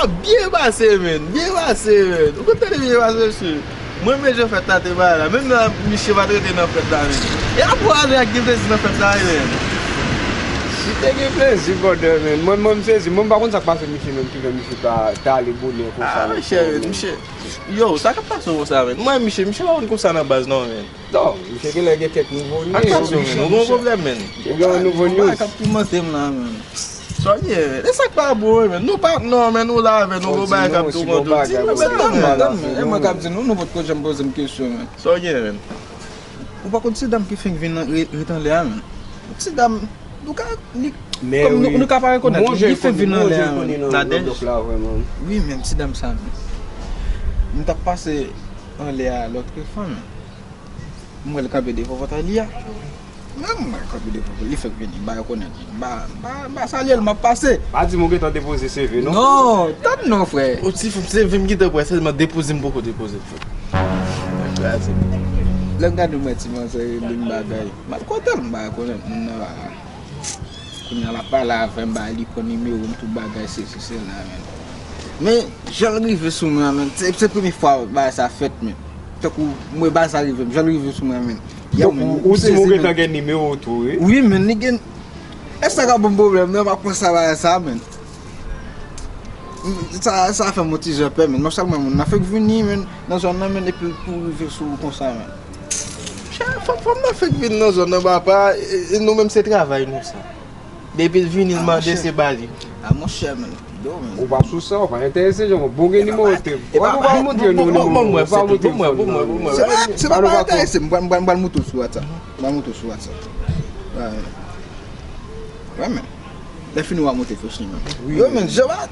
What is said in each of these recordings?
bien passé, men. Bien passé, men. Vous comprenez bien passé, monsieur? Moi, mais je fais ta débat là. Même là, Michel va traiter dans la fête là, men. Et après, avec des plaisirs dans la fête là, men. Si t'es un plaisir, men. Moi, je par contre, ça passe, Michel, même qui veut Michel, t'as les boulets comme ça. Ah, Michel. Yo, ça passe comme ça, men. Moi, Michel va comme ça dans la base, non, men. Non, Michel, il y a quelques nouveaux news. Attention, men. On a un problème, men. Il y a un nouveau news. Soigné, men. E sak pa bon, men. Nou pa, non, men, nou la, men. Nou go bay kap tou moun tou. E mwen kap di nou pot ko jem pose m kesyon, men. Soigné, men. Ou pa kon si dam ki feng vin retan le a, men. Si dam, nou ka, nou ka pa rekonet, ki feng vin nan le a, men. Na dej? Oui, men, si dam sa, men. Mwen ta pase an le a lotre fan, men. Mwen le kabe de vovota li a. Mwen kabe de vovota li feng vin, ba rekonet. Ba salye l ma pase. Pas di moun gen tan depose CV, non? Non, tan non, frère. O ti fom se vim gite pou ese, ma depose mboko depose. Lè gade mwen ti man se ling bagay. Ma kontel mba konen moun na konya la pala avè mba li koni me ou mtou bagay se la men. Men, jan rive sou mwen men. Se premi fwa ba sa fèt men. Tek ou mwen ba sa rive, jan rive sou mwen men. Ou si moun gen tan gen nime ou tou, eh? Oui men, ni gen. E sa ka bon problem, men pa pon sa ba sa men. Sa fè moti jepè men. Mwen salman moun na fèk vini men. Nan zon nan men epi pou rive sou kon sa men. Fom nan fèk vin nan zon nan ba pa, nou menm se travay nou sa. Depi vin il mande se bali. A mon chè men. Ou pa sou sa, ou pa interese jon, bon gen nime ou te. Ou pa montre nou nime ou. Se pa pa interese, mwen moutou sou WhatsApp. Mwen moutou sou WhatsApp. Ouais men. Le fin ou a moutou fè chni men. Yo men, jeva.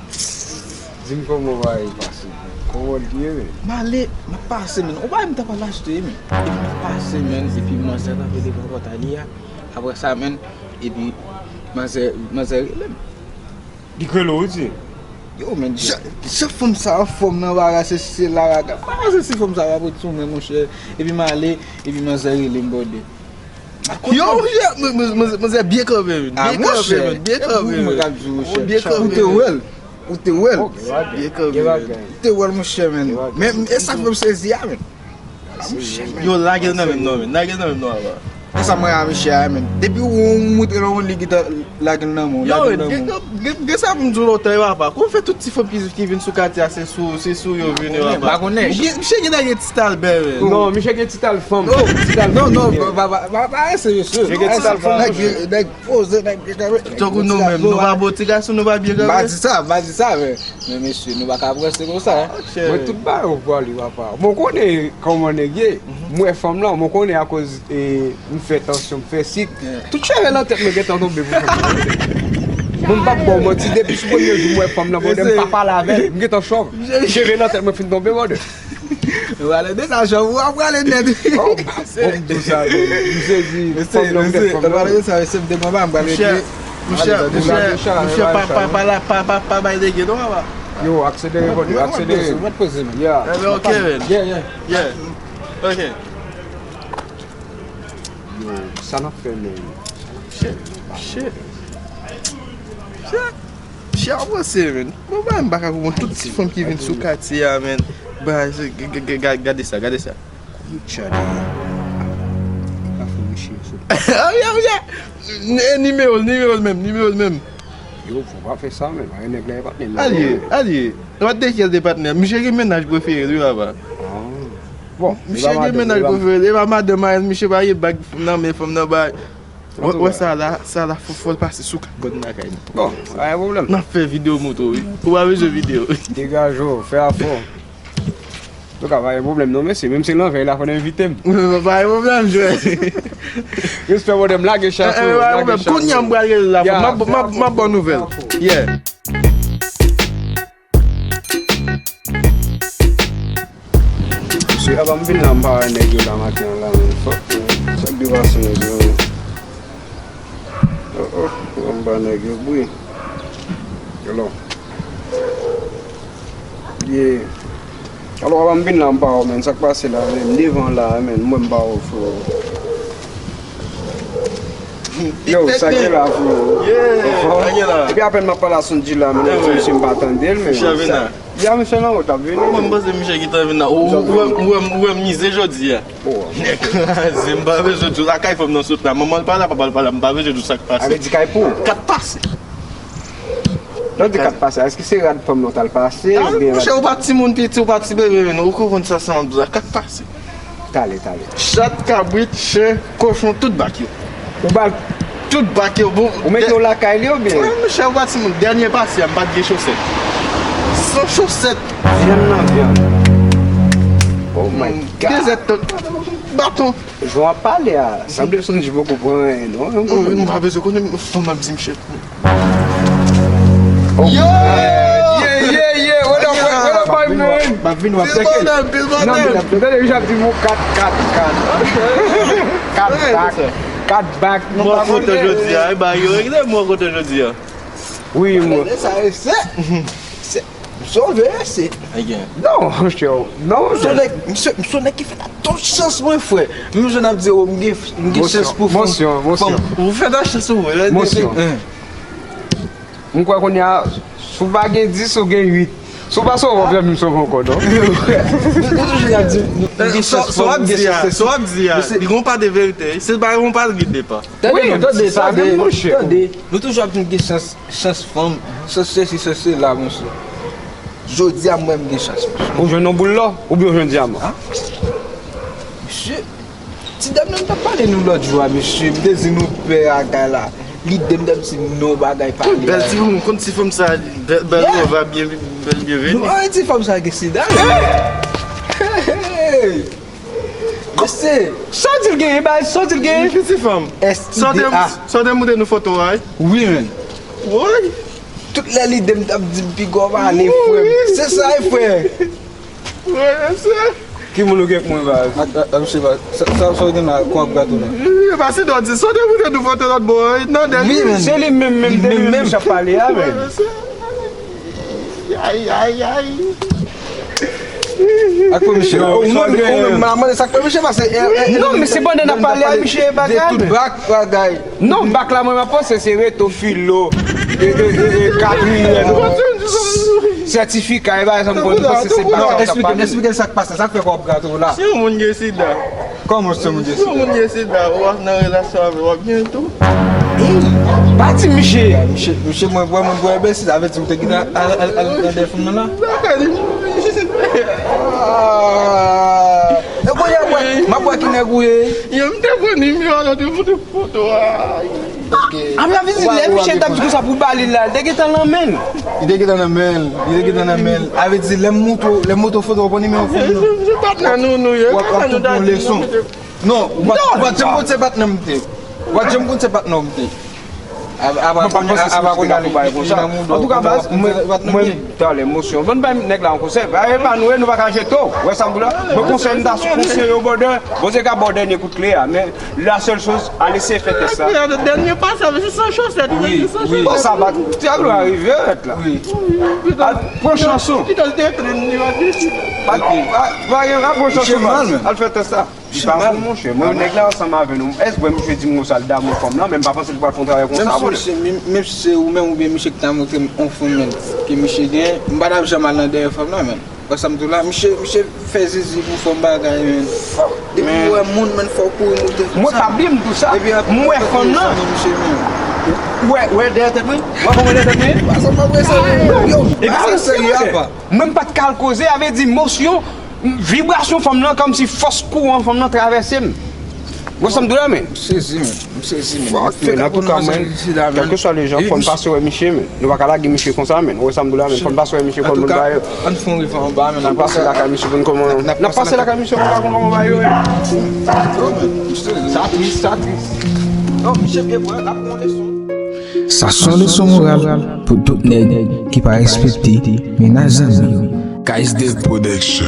Zim kon mou va yi pase. Kon wol diye men. Ma le, ma pase men. Ou ba yon ta pa lajte men. E pi ma pase men, e pi man se rave de vavota li ya. Apre sa men, e pi man se relem. Di kwe lo ou ti? Yo men, se fom sa fom nan wara se la raga. Pa se si fom sa wapot sou men monshe. E pi man le, e pi man se relem bode. Yo, mwen se biye kove men. Biye kove men. Ou te wel. Ou te wel. Biye kove men. Ou te wel monshe men. Men, e sa fom se ziya men. Yo, lage nan men nou men. Lage nan men nou ava. E sa mwen a mi che a men. Depi ou moutre nan ou li gita lage nan moun. Yo, gen sa mwen djou lote wapa. Kon fè tout ti fòm ki vin sou kati a se sou yo vin wapa. Bagone. Miche gen a gen tital be men. Non, Miche gen tital fòm. Non, ba ese yo se. Gen tital fòm. Nèk pose, nèk Tokou nou men, nou va boti gason, nou va biye gason. Ba di sa men. Men mesye, nou va ka breste kon sa. Mwen tout ba ou kwa li wapa. Mwen konen koman negye, mwen fòm la, mwen konen a koz fè tansyon, fè sit. Tout chè lan tèt mwen get an tombe pou fòm. Mwen pa bon mwen ti depi sou mwen yo mwen fòm la mwen pa pa la vel. Mwen get an chòv. Chè lan tèt mwen fin tombe mwen. Wale de sa chòv, wale net. Mwen do sa, mwen se di fòm la mwen fòm la. Wale de sa, se mde mwen ba mbale de. Mwen pa bay de gen nou wapa. Yo, aksedere body, aksedere. Mwen pose men. Yeah. Ok men. Yeah. Ok. Yo, sa na fè men. Shit, wap se men. Mwen ba mbaka pou mwen tout si fòm ki vin sou kati ya men. Ba, gade sa. Yo chade. A fè mwen chè sou. Yeah. Nimeol men. Yo, fò pa fè sa men. A yon neg la yon patnen. Aliye. Wap dekel de patnen. Mwen chè gen menaj prefere di wapa. Bon, Miche gen menaj prefere. Ewa madde man, Miche ba ye bag nan men fòm nan bay. Wè sa la fòl pase sou kabot nan kay. Bon, a yon problem. Nan fè video moto wè. Ou wè jè video. Dégage yo, fè a fò. Donc a yon problem non mè se. Mèm se lan fè la fò n'invitem. Ba yon problem jwè. J'espère wè dem lage chafou. Koun yon mbwage la fò. Ma bon nouvel. Yeah. So yaba mbin nan ba negyo la matin la men. Fok, sak di wase negyo. Mba negyo bouy. Hello. Yeah. Alors yaba mbin nan ba ou men, sak pase la men. Devan la men, mwen ba ou fò. Yo, ça qui est là, frère. Yeah, ça qui est là. Et puis après, je parle à son dit là, mais je ne suis pas attendre, mais. Michel venu. Il y a Michel là, tu as venu. Moi, je pense que Michel qui t'a venu. Où est misé aujourd'hui? C'est pas vrai, je dis la caille, il faut me sauter là. Maman parle là, papa parle là, je pas vrai, je dis ça qui passe. Avec du caille pour. 4 passes. Non, du 4 passes. Est-ce que c'est rad pomme non, t'as le passé? Michel, ou parti mon petit, ou parti bébé, ou qu'on ça 112 4 passes. T'allez. Chat, cabrit, chien, cochon, tout bac yo. Ou bal, Tout bac yo. ou mettez la caille ou bien? Michel, ou parti mon dernier passe, il n'y a pas de chaussettes. Sans chaussettes. Viens. Oh my God. Bâton. Je vais en parler à. Ça me dit que je vais comprendre, non? On va besoin qu'on faut m'a dit Michel. Yo! Yo! Yeah. What up, my man? Ba vin wap Bill teke. Bondel, Bill Non, Bondel. mais peut-être déjà dit mon 4 back. Moi, quand aujourd'hui, bah, yo, moi, quand aujourd'hui. Oui, moi. Ça c'est sauvé c'est. Non, Son nek ki fè la ton chans mwen frère. Mwen jen ap di yo mge chans pou Motion. Vous faites la chance, ouais. Motion. Mwen kwa kon ya, sou pa gen 10 ou gen 8. Sou pa sou wap mwen sou kon non? So ap di ya, ils n'ont pas de vérité. C'est pas, ils n'ont pas de guide pas. Oui, ça vient mon cher. Nou toujou ap gen chans fòm. Se se la mwen se. Jodi a mwen gen chans. Ou jen nou boule la, ou bien jen diamant. Monsieur, ti dem nan ta pale nou lot jwa, monsieur. Mde zi nou pe agay la. Li dem si nou bagay pale. Belle, si vous me comptez si comme ça, belle, on va bien venir. Nou an ti fòm sa ge si dan. Monsieur, Sorti le game. Petite femme. SIDA. Sortez moi de nos photos, ouais. Oui men. Ouais. Tout la li dem tap di pi gwa ale frère. C'est ça frère. Ouais, c'est. Ki moun gen mwen ba? Mse ba, sa ou den la kwa gato la. Parce que donc, sortez moi de nos photos, notre boy. Non, Oui, men. Se li même sa pale ya men. Aïe. Ak pou Michel. Yo, Ou men maman sak pou Michel parce Non, mais c'est bon de n'a parler à Michel bagay. Tout bak bagay. Non, bac la mwen pense c'est reto filo. Certificat, ça me connaît pas c'est pas. Explique ça passe, ça fait quoi gato là. Si on est sida, Comment c'est mon Dieu? si on est sida, on va dans relation avec bientôt. Parti Michel. Michel moi ben si avec tu te gina al téléphone là. E boy ya boy, ma boy ki negouye. Il me téléphone numéro de photo. A mi avizi le Michel tap di sa pou bali la. Deke tan lan men. Il est dans la mail, Avec dit les motos photo pour numéro phone. Je pas dans nous, Ou pour leçon. Non, ou j'aime qu'on se bat nam te. Ou j'aime qu'on se bat nam te. En tout cas, moi, dans l'émotion, bonne bain nèg là en conseil. Pas nous nous va cacher tout. Ouais ça là. Me conseil au border. Vous êtes à border écoute clair, mais la seule chose à laisser faire ça. Le dernier pas, ça c'est sans chaussette. Oui. Oh ça va, tu as arriver là. Oui. Prochaine chanson. Qui doit être Va prochaine chanson. Elle fait ça. Je parle pour mon cher. Moi nèg là ensemble avec nous. Est-ce que je dis mon soldat mon femme là, même pas penser pour faire travail comme ça. Même si c'est ou même ou bien Michel qui t'a montré en fond que Michel gagne, m'badam jamais dans derrière femme là men. Parce que me là Michel fait zizi pour femme bagay men. Depuis ouais monde men faut pour monter. Moi pas bien tout ça. Moi femme là. Ouais, derrière tête. Moi comment derrière tête. Parce que moi ça yo. Et puis même pas de cal causer avec des émotions, vibration femme là comme si force courant femme là traverser. Vous ça me donne mais. Saisi men. En tout cas, quel que soit les gens, il faut passer au Michel, mais nous ne pouvons pas la Michel comme ça, mais nous sommes là, mais il faut passer au Michel comme nous va. On font rive en bas, mais On passe la Michel comme on passe la Michel comme on va. Ça triste. Non, Michel bien pour la leçon. Ça sont leçons morales pour tout nèg qui pas respecté mais n'a jamais. Guys Dev Production.